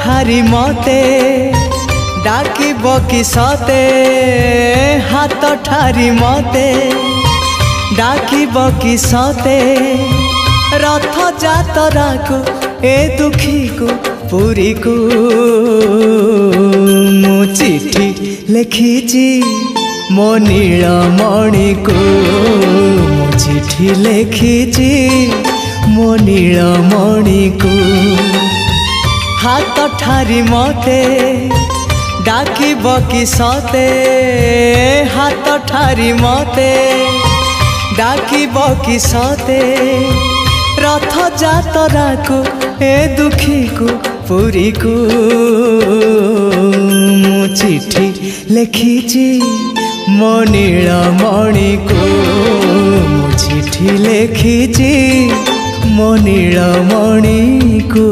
ठारी मते डाकिब कि सते हाथ ठारी मते डाकिब कि सते रथ जातरा को ए दुखी को पुरी को मु चिट्ठी लिखिची मो नीलमणि को मु चिट्ठी लिखिची मो नीलमणि को हाथ ठारी मते डाकिब कि सते हाथ ठारी मते डाकिब कि सते रथ जातरा को ए दुखी को पुरी को मु चिट्ठी लिखिची मो नीलमणि को मु चिट्ठी लिखिची मो नीलमणि को।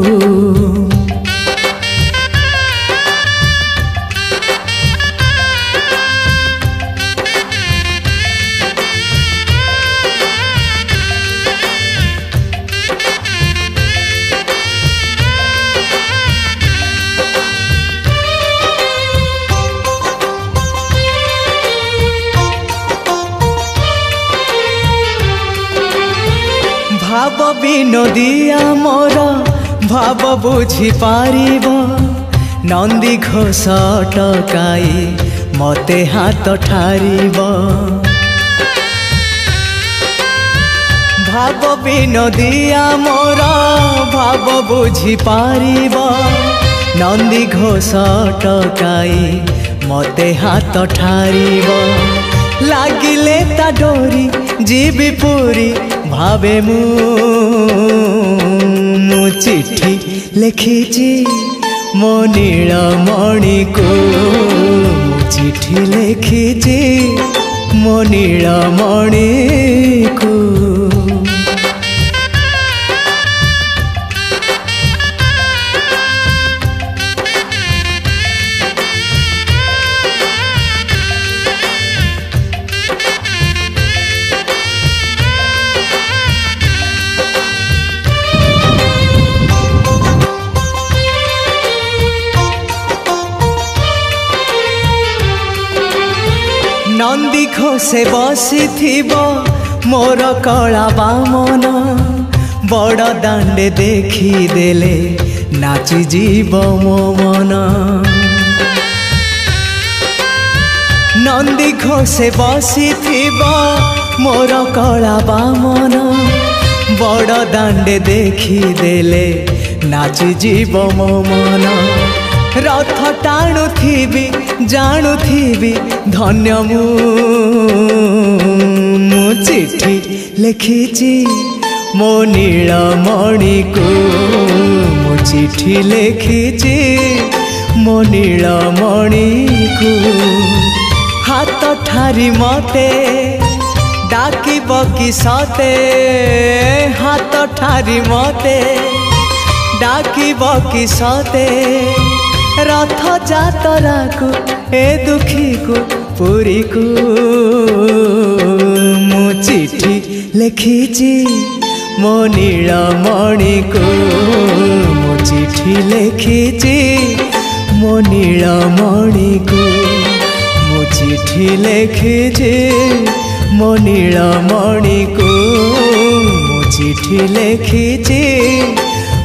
भाव विनोदिया मोर भाव बुझी पारिब नंदी घोष टकाई मते हाथ ठारिब भाव विनोदिया मोर भाव बुझी पारिब नंदी घोष टकाई मते हाथ ठारिब लागिले ता डोरी जीवी पूरी भावे मु चिट्ठी लिखिची मो नीलमणि को मु चिट्ठी लिखिची मो नीलमणि को। नंदी घोषे बसी मोर कला बामन बड़ दांडे देखी देले नाची जीव मो मन नंदी घोषे बसी मोर कला बामन बड़ दांडे देखी देले नाची जीव मो मन रथ टाणु थी जानू थी धन्य मु चिट्ठी लिखिची मो नीलमणि को मु चिट्ठी लिखिची मो नीलमणि को हाथ ठारी मते डाकिब कि सते हाथ ठारी मते डाकिब कि सते रथ जातरा को ए दुखी को पुरी को मु चिट्ठी लिखिची मो नीलमणि को मु चिट्ठी लिखिची मो नीलमणि को मु चिट्ठी लिखिची मो नीलमणि को मु चिट्ठी लिखिची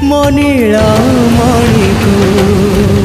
मो नीलमणि को।